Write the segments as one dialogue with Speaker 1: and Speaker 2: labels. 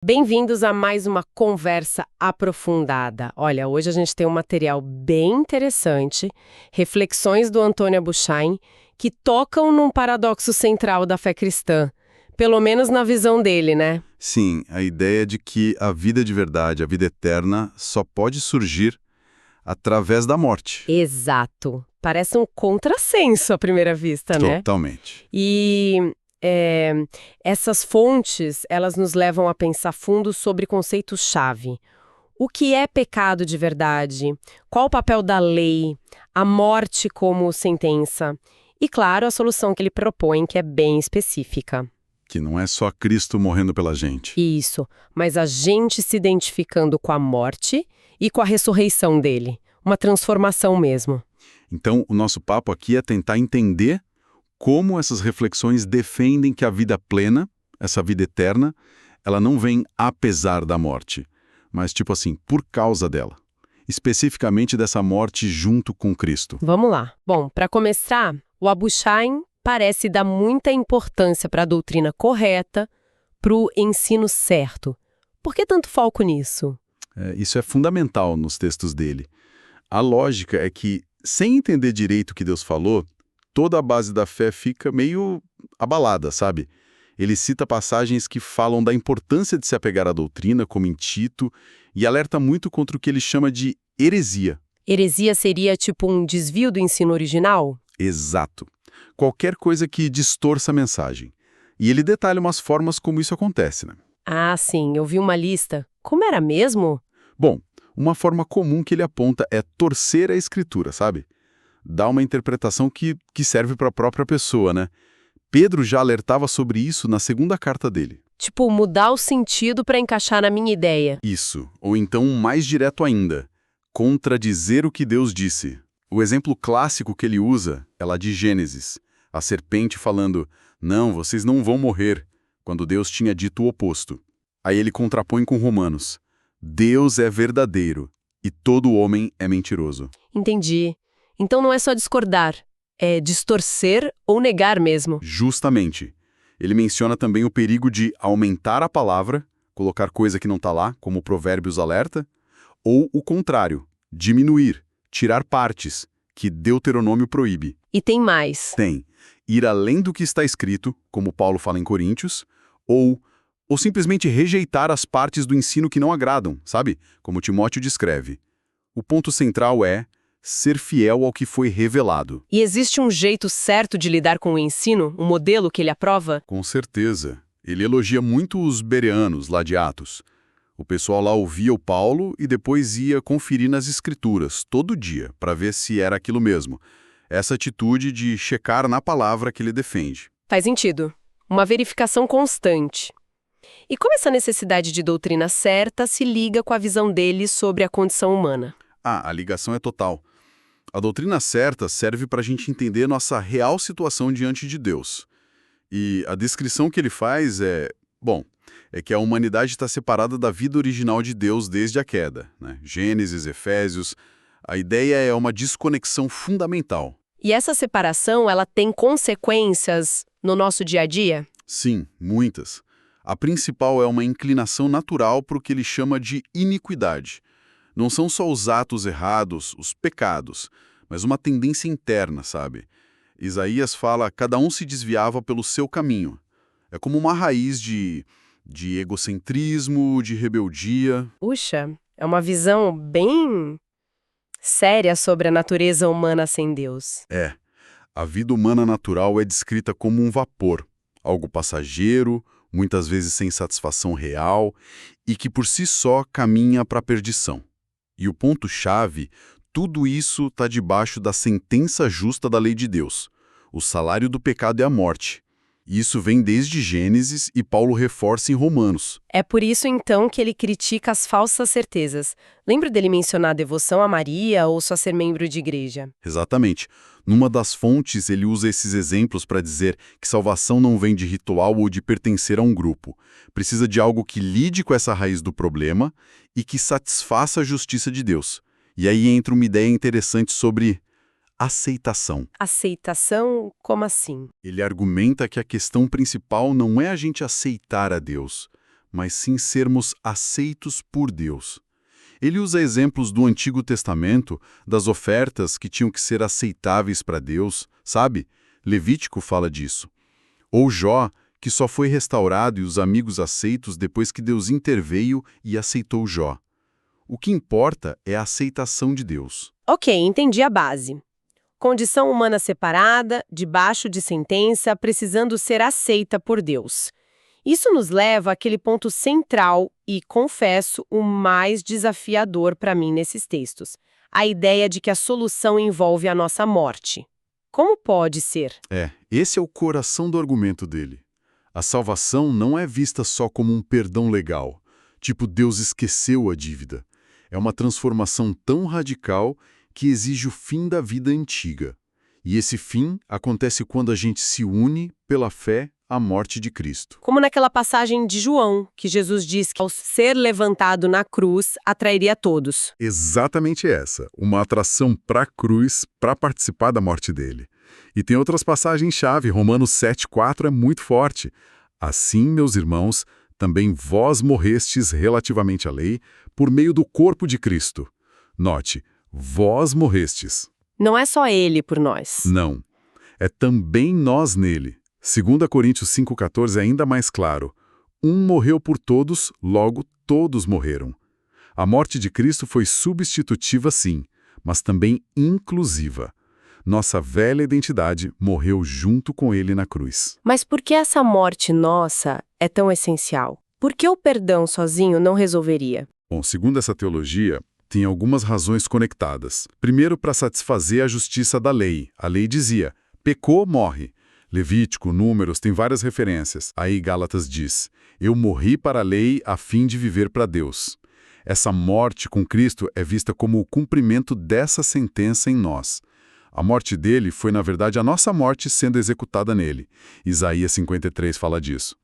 Speaker 1: Bem-vindos a mais uma conversa aprofundada. Olha, hoje a gente tem um material bem interessante, reflexões do Antônio Abuchain, que tocam num paradoxo central da fé cristã, pelo menos na visão dele, né?
Speaker 2: Sim, a ideia de que a vida de verdade, a vida eterna, só pode surgir através da morte.
Speaker 1: Exato. Parece um contrassenso à primeira vista, né?
Speaker 2: Totalmente.
Speaker 1: E é, essas fontes, elas nos levam a pensar fundo sobre conceitos-chave. O que é pecado de verdade? Qual o papel da lei? A morte como sentença? E, claro, a solução que ele propõe, que é bem específica.
Speaker 2: Que não é só Cristo morrendo pela gente.
Speaker 1: Isso, mas a gente se identificando com a morte e com a ressurreição dele. Uma transformação mesmo.
Speaker 2: Então, o nosso papo aqui é tentar entender como essas reflexões defendem que a vida plena, essa vida eterna, ela não vem apesar da morte, mas tipo assim, por causa dela. Especificamente dessa morte junto com Cristo.
Speaker 1: Vamos lá. Bom, para começar, o Abuchain parece dar muita importância para a doutrina correta, para o ensino certo. Por que tanto foco nisso?
Speaker 2: Isso é fundamental nos textos dele. A lógica é que, sem entender direito o que Deus falou, toda a base da fé fica meio abalada, sabe? Ele cita passagens que falam da importância de se apegar à doutrina, como em Tito, e alerta muito contra o que ele chama de heresia.
Speaker 1: Heresia seria tipo um desvio do ensino original?
Speaker 2: Exato. Qualquer coisa que distorça a mensagem. E ele detalha umas formas como isso acontece, né?
Speaker 1: Ah, sim, eu vi uma lista. Como era mesmo?
Speaker 2: Bom, uma forma comum que ele aponta é torcer a escritura, sabe? Dá uma interpretação que serve para a própria pessoa, né? Pedro já alertava sobre isso na segunda carta dele.
Speaker 1: Tipo, mudar o sentido para encaixar na minha ideia.
Speaker 2: Isso, ou então mais direto ainda, contradizer o que Deus disse. O exemplo clássico que ele usa é lá de Gênesis, a serpente falando, não, vocês não vão morrer, quando Deus tinha dito o oposto. Aí ele contrapõe com Romanos, Deus é verdadeiro e todo homem é mentiroso.
Speaker 1: Entendi. Então não é só discordar, é distorcer ou negar mesmo.
Speaker 2: Justamente. Ele menciona também o perigo de aumentar a palavra, colocar coisa que não está lá, como Provérbios alerta, ou o contrário, diminuir, tirar partes, que Deuteronômio proíbe.
Speaker 1: E tem mais.
Speaker 2: Tem. Ir além do que está escrito, como Paulo fala em Coríntios, ou simplesmente rejeitar as partes do ensino que não agradam, sabe? Como Timóteo descreve. O ponto central é ser fiel ao que foi revelado.
Speaker 1: E existe um jeito certo de lidar com o ensino, um modelo que ele aprova?
Speaker 2: Com certeza. Ele elogia muito os bereanos lá de Atos. O pessoal lá ouvia o Paulo e depois ia conferir nas escrituras, todo dia, para ver se era aquilo mesmo. Essa atitude de checar na palavra que ele defende.
Speaker 1: Faz sentido. Uma verificação constante. E como essa necessidade de doutrina certa se liga com a visão dele sobre a condição humana?
Speaker 2: A ligação é total. A doutrina certa serve para a gente entender nossa real situação diante de Deus. E a descrição que ele faz é que a humanidade está separada da vida original de Deus desde a queda, né? Gênesis, Efésios. A ideia é uma desconexão fundamental.
Speaker 1: E essa separação, ela tem consequências no nosso dia a dia?
Speaker 2: Sim, muitas. A principal é uma inclinação natural para o que ele chama de iniquidade. Não são só os atos errados, os pecados, mas uma tendência interna, sabe? Isaías fala, cada um se desviava pelo seu caminho. É como uma raiz de egocentrismo, de rebeldia.
Speaker 1: Puxa, é uma visão bem séria sobre a natureza humana sem Deus.
Speaker 2: A vida humana natural é descrita como um vapor, algo passageiro, muitas vezes sem satisfação real, e que por si só caminha para a perdição. E o ponto-chave, tudo isso está debaixo da sentença justa da lei de Deus. O salário do pecado é a morte. Isso vem desde Gênesis e Paulo reforça em Romanos.
Speaker 1: É por isso, então, que ele critica as falsas certezas. Lembra dele mencionar a devoção a Maria ou só ser membro de igreja?
Speaker 2: Exatamente. Numa das fontes, ele usa esses exemplos para dizer que salvação não vem de ritual ou de pertencer a um grupo. Precisa de algo que lide com essa raiz do problema e que satisfaça a justiça de Deus. E aí entra uma ideia interessante sobre aceitação.
Speaker 1: Aceitação? Como assim?
Speaker 2: Ele argumenta que a questão principal não é a gente aceitar a Deus, mas sim sermos aceitos por Deus. Ele usa exemplos do Antigo Testamento, das ofertas que tinham que ser aceitáveis para Deus, sabe? Levítico fala disso. Ou Jó, que só foi restaurado e os amigos aceitos depois que Deus interveio e aceitou Jó. O que importa é a aceitação de Deus.
Speaker 1: Ok, entendi a base. Condição humana separada, debaixo de sentença, precisando ser aceita por Deus. Isso nos leva àquele ponto central e, confesso, o mais desafiador para mim nesses textos. A ideia de que a solução envolve a nossa morte. Como pode ser?
Speaker 2: Esse é o coração do argumento dele. A salvação não é vista só como um perdão legal, tipo Deus esqueceu a dívida. É uma transformação tão radical que exige o fim da vida antiga. E esse fim acontece quando a gente se une pela fé à morte de Cristo.
Speaker 1: Como naquela passagem de João, que Jesus diz que ao ser levantado na cruz, atrairia todos.
Speaker 2: Exatamente essa, uma atração para a cruz para participar da morte dele. E tem outras passagens-chave, Romanos 7,4 é muito forte. Assim, meus irmãos, também vós morrestes relativamente à lei por meio do corpo de Cristo. Note, vós morrestes.
Speaker 1: Não é só ele por nós.
Speaker 2: Não, é também nós nele. 2 Coríntios 5,14 é ainda mais claro. Um morreu por todos, logo todos morreram. A morte de Cristo foi substitutiva, sim, mas também inclusiva. Nossa velha identidade morreu junto com ele na cruz.
Speaker 1: Mas por que essa morte nossa é tão essencial? Por que o perdão sozinho não resolveria?
Speaker 2: Bom, segundo essa teologia, tem algumas razões conectadas. Primeiro, para satisfazer a justiça da lei. A lei dizia, pecou, morre. Levítico, Números, tem várias referências. Aí Gálatas diz, eu morri para a lei a fim de viver para Deus. Essa morte com Cristo é vista como o cumprimento dessa sentença em nós. A morte dele foi, na verdade, a nossa morte sendo executada nele. Isaías 53 fala disso.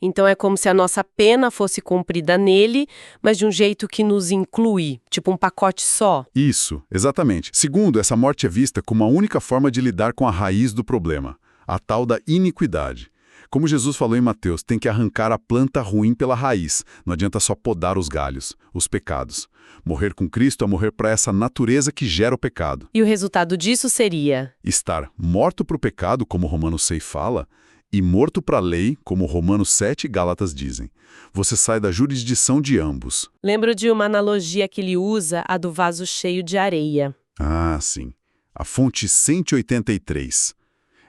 Speaker 1: Então é como se a nossa pena fosse cumprida nele, mas de um jeito que nos inclui, tipo um pacote só.
Speaker 2: Isso, exatamente. Segundo, essa morte é vista como a única forma de lidar com a raiz do problema, a tal da iniquidade. Como Jesus falou em Mateus, tem que arrancar a planta ruim pela raiz, não adianta só podar os galhos, os pecados. Morrer com Cristo é morrer para essa natureza que gera o pecado.
Speaker 1: E o resultado disso seria?
Speaker 2: Estar morto para o pecado, como Romanos 6 fala, e morto para a lei, como Romanos 7 e Gálatas dizem. Você sai da jurisdição de ambos.
Speaker 1: Lembro de uma analogia que ele usa, a do vaso cheio de areia.
Speaker 2: Ah, sim. A fonte 183.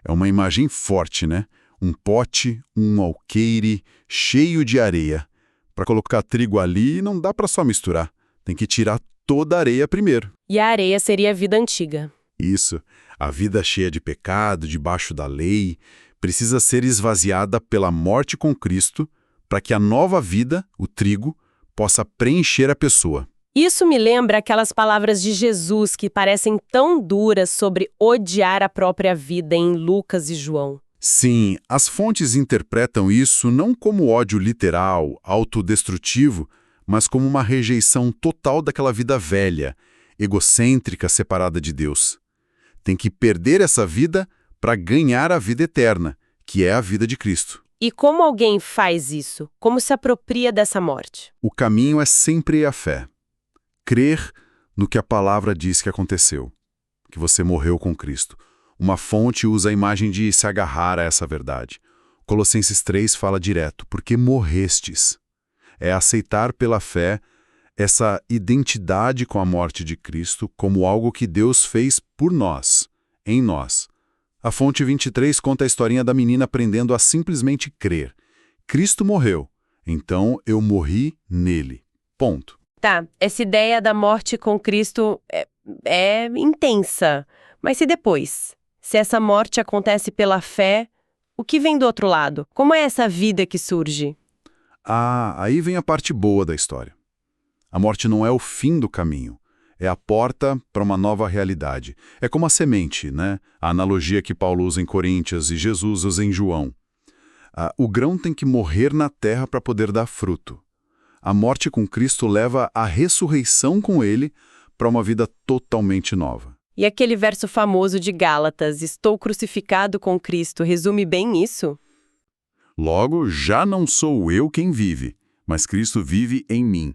Speaker 2: É uma imagem forte, né? Um pote, um alqueire, cheio de areia. Para colocar trigo ali, não dá para só misturar. Tem que tirar toda a areia primeiro.
Speaker 1: E a areia seria a vida antiga.
Speaker 2: Isso. A vida cheia de pecado, debaixo da lei, precisa ser esvaziada pela morte com Cristo para que a nova vida, o trigo, possa preencher a pessoa.
Speaker 1: Isso me lembra aquelas palavras de Jesus que parecem tão duras sobre odiar a própria vida em Lucas e João.
Speaker 2: Sim, as fontes interpretam isso não como ódio literal, autodestrutivo, mas como uma rejeição total daquela vida velha, egocêntrica, separada de Deus. Tem que perder essa vida para ganhar a vida eterna, que é a vida de Cristo.
Speaker 1: E como alguém faz isso? Como se apropria dessa morte?
Speaker 2: O caminho é sempre a fé. Crer no que a palavra diz que aconteceu, que você morreu com Cristo. Uma fonte usa a imagem de se agarrar a essa verdade. Colossenses 3 fala direto, porque morrestes. É aceitar pela fé essa identidade com a morte de Cristo como algo que Deus fez por nós, em nós. A fonte 23 conta a historinha da menina aprendendo a simplesmente crer. Cristo morreu, então eu morri nele. Ponto.
Speaker 1: Tá, essa ideia da morte com Cristo é intensa. Mas e depois? Se essa morte acontece pela fé, o que vem do outro lado? Como é essa vida que surge?
Speaker 2: Aí vem a parte boa da história. A morte não é o fim do caminho. É a porta para uma nova realidade. É como a semente, né? A analogia que Paulo usa em Coríntios e Jesus usa em João. O grão tem que morrer na terra para poder dar fruto. A morte com Cristo leva à ressurreição com ele para uma vida totalmente nova.
Speaker 1: E aquele verso famoso de Gálatas, estou crucificado com Cristo, resume bem isso?
Speaker 2: Logo, já não sou eu quem vive, mas Cristo vive em mim.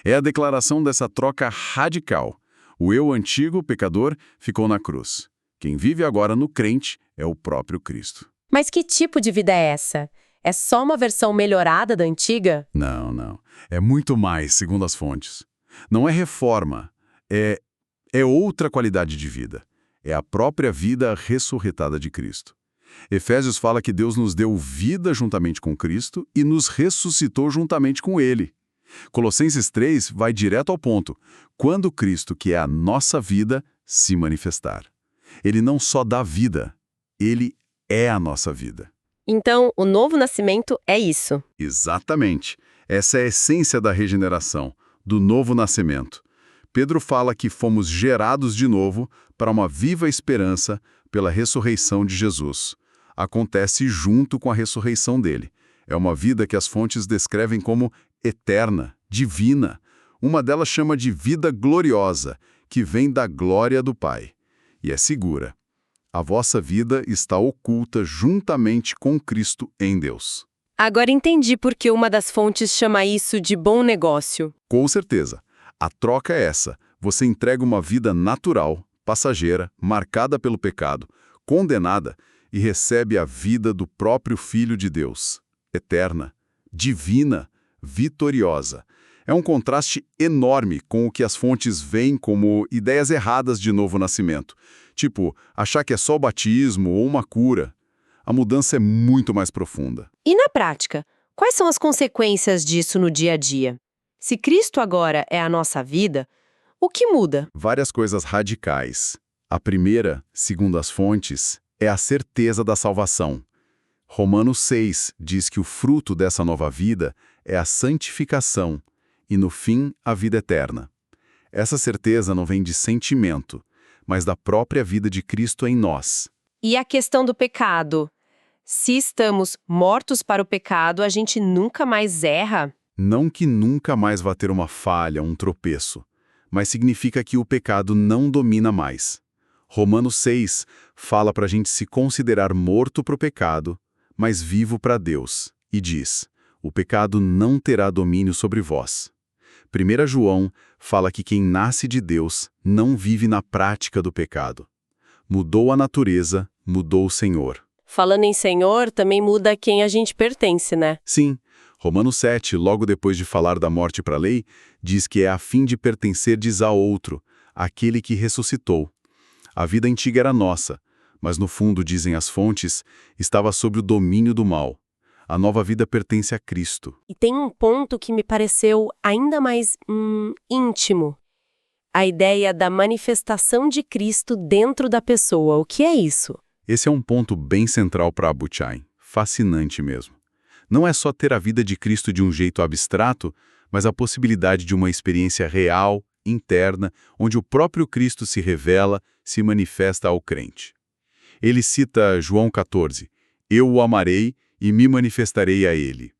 Speaker 2: É a declaração dessa troca radical. O eu antigo, pecador, ficou na cruz. Quem vive agora no crente é o próprio Cristo.
Speaker 1: Mas que tipo de vida é essa? É só uma versão melhorada da antiga?
Speaker 2: Não, não. É muito mais, segundo as fontes. Não é reforma, é outra qualidade de vida. É a própria vida ressuscitada de Cristo. Efésios fala que Deus nos deu vida juntamente com Cristo e nos ressuscitou juntamente com Ele. Colossenses 3 vai direto ao ponto. Quando Cristo, que é a nossa vida, se manifestar. Ele não só dá vida, Ele é a nossa vida.
Speaker 1: Então, o novo nascimento é isso.
Speaker 2: Exatamente. Essa é a essência da regeneração, do novo nascimento. Pedro fala que fomos gerados de novo para uma viva esperança pela ressurreição de Jesus. Acontece junto com a ressurreição dele. É uma vida que as fontes descrevem como eterna, divina. Uma delas chama de vida gloriosa, que vem da glória do Pai. E é segura. A vossa vida está oculta juntamente com Cristo em Deus.
Speaker 1: Agora entendi por que uma das fontes chama isso de bom negócio.
Speaker 2: Com certeza. A troca é essa. Você entrega uma vida natural, passageira, marcada pelo pecado, condenada, e recebe a vida do próprio Filho de Deus, eterna, divina, vitoriosa. É um contraste enorme com o que as fontes veem como ideias erradas de novo nascimento. Tipo, achar que é só o batismo ou uma cura. A mudança é muito mais profunda.
Speaker 1: E na prática, quais são as consequências disso no dia a dia? Se Cristo agora é a nossa vida, o que muda?
Speaker 2: Várias coisas radicais. A primeira, segundo as fontes, é a certeza da salvação. Romanos 6 diz que o fruto dessa nova vida é a santificação e, no fim, a vida eterna. Essa certeza não vem de sentimento, mas da própria vida de Cristo em nós.
Speaker 1: E a questão do pecado? Se estamos mortos para o pecado, a gente nunca mais erra?
Speaker 2: Não que nunca mais vá ter uma falha, um tropeço, mas significa que o pecado não domina mais. Romanos 6 fala para a gente se considerar morto para o pecado, mas vivo para Deus, e diz: o pecado não terá domínio sobre vós. 1 João fala que quem nasce de Deus não vive na prática do pecado. Mudou a natureza, mudou o Senhor.
Speaker 1: Falando em Senhor, também muda a quem a gente pertence, né?
Speaker 2: Sim, Romanos 7, logo depois de falar da morte para a lei, diz que é a fim de pertencerdes a outro, aquele que ressuscitou. A vida antiga era nossa, mas no fundo, dizem as fontes, estava sob o domínio do mal. A nova vida pertence a Cristo.
Speaker 1: E tem um ponto que me pareceu ainda mais íntimo. A ideia da manifestação de Cristo dentro da pessoa. O que é isso?
Speaker 2: Esse é um ponto bem central para Abu Chaim. Fascinante mesmo. Não é só ter a vida de Cristo de um jeito abstrato, mas a possibilidade de uma experiência real, interna, onde o próprio Cristo se revela, se manifesta ao crente. Ele cita João 14, eu o amarei e me manifestarei a ele.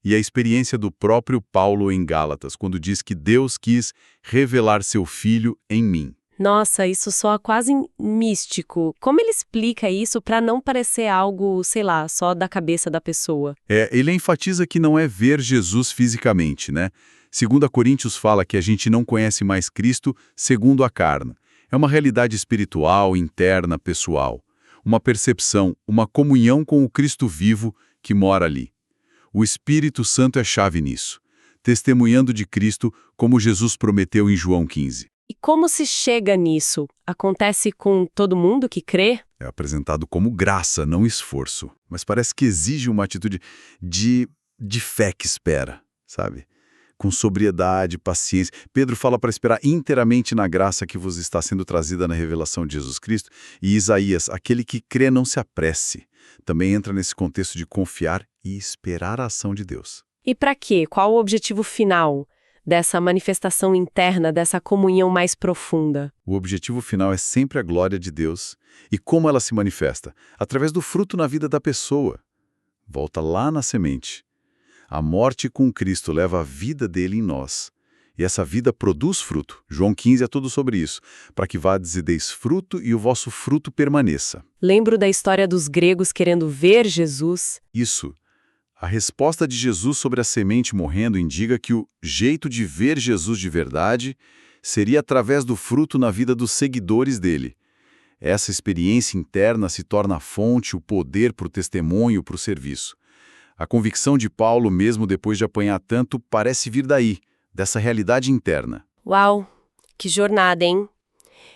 Speaker 2: E a experiência do próprio Paulo em Gálatas, quando diz que Deus quis revelar seu Filho em mim.
Speaker 1: Nossa, isso soa quase místico. Como ele explica isso para não parecer algo, sei lá, só da cabeça da pessoa?
Speaker 2: Ele enfatiza que não é ver Jesus fisicamente, né? 2 Coríntios fala que a gente não conhece mais Cristo segundo a carne. É uma realidade espiritual, interna, pessoal. Uma percepção, uma comunhão com o Cristo vivo que mora ali. O Espírito Santo é chave nisso, testemunhando de Cristo como Jesus prometeu em João 15.
Speaker 1: E como se chega nisso? Acontece com todo mundo que crê?
Speaker 2: É apresentado como graça, não esforço. Mas parece que exige uma atitude de fé que espera, sabe? Com sobriedade, paciência. Pedro fala para esperar inteiramente na graça que vos está sendo trazida na revelação de Jesus Cristo. E Isaías, aquele que crê não se apresse. Também entra nesse contexto de confiar e esperar a ação de Deus.
Speaker 1: E para quê? Qual o objetivo final dessa manifestação interna, dessa comunhão mais profunda?
Speaker 2: O objetivo final é sempre a glória de Deus. E como ela se manifesta? Através do fruto na vida da pessoa. Volta lá na semente. A morte com Cristo leva a vida dele em nós. E essa vida produz fruto. João 15 é tudo sobre isso. Para que vades e deis fruto e o vosso fruto permaneça.
Speaker 1: Lembro da história dos gregos querendo ver Jesus.
Speaker 2: Isso. A resposta de Jesus sobre a semente morrendo indica que o jeito de ver Jesus de verdade seria através do fruto na vida dos seguidores dele. Essa experiência interna se torna a fonte, o poder para o testemunho, para o serviço. A convicção de Paulo, mesmo depois de apanhar tanto, parece vir daí, dessa realidade interna.
Speaker 1: Uau, que jornada, hein?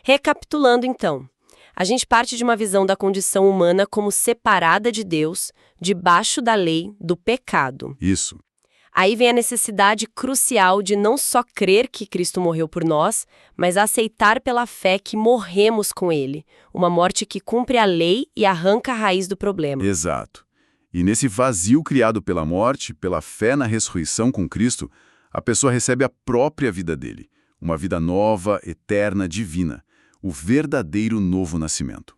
Speaker 1: Recapitulando então, a gente parte de uma visão da condição humana como separada de Deus, debaixo da lei, do pecado.
Speaker 2: Isso.
Speaker 1: Aí vem a necessidade crucial de não só crer que Cristo morreu por nós, mas aceitar pela fé que morremos com Ele. Uma morte que cumpre a lei e arranca a raiz do problema.
Speaker 2: Exato. E nesse vazio criado pela morte, pela fé na ressurreição com Cristo, a pessoa recebe a própria vida dele. Uma vida nova, eterna, divina. O verdadeiro novo nascimento.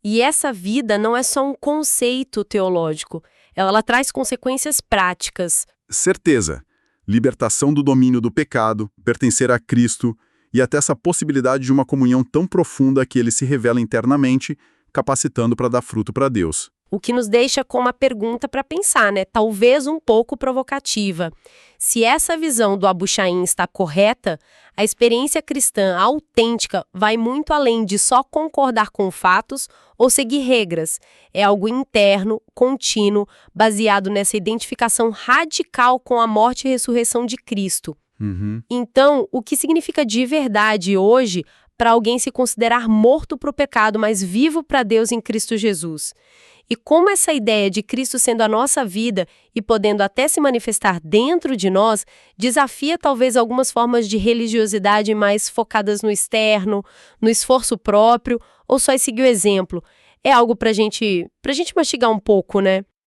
Speaker 1: E essa vida não é só um conceito teológico. Ela traz consequências práticas.
Speaker 2: Certeza. Libertação do domínio do pecado, pertencer a Cristo e até essa possibilidade de uma comunhão tão profunda que ele se revela internamente, capacitando para dar fruto para Deus.
Speaker 1: O que nos deixa com uma pergunta para pensar, né? Talvez um pouco provocativa. Se essa visão do Abu Shain está correta, a experiência cristã autêntica vai muito além de só concordar com fatos ou seguir regras. É algo interno, contínuo, baseado nessa identificação radical com a morte e ressurreição de Cristo. Então, o que significa de verdade hoje para alguém se considerar morto para o pecado, mas vivo para Deus em Cristo Jesus? E como essa ideia de Cristo sendo a nossa vida e podendo até se manifestar dentro de nós, desafia talvez algumas formas de religiosidade mais focadas no externo, no esforço próprio, ou só seguir o exemplo. É algo pra gente mastigar um pouco, né?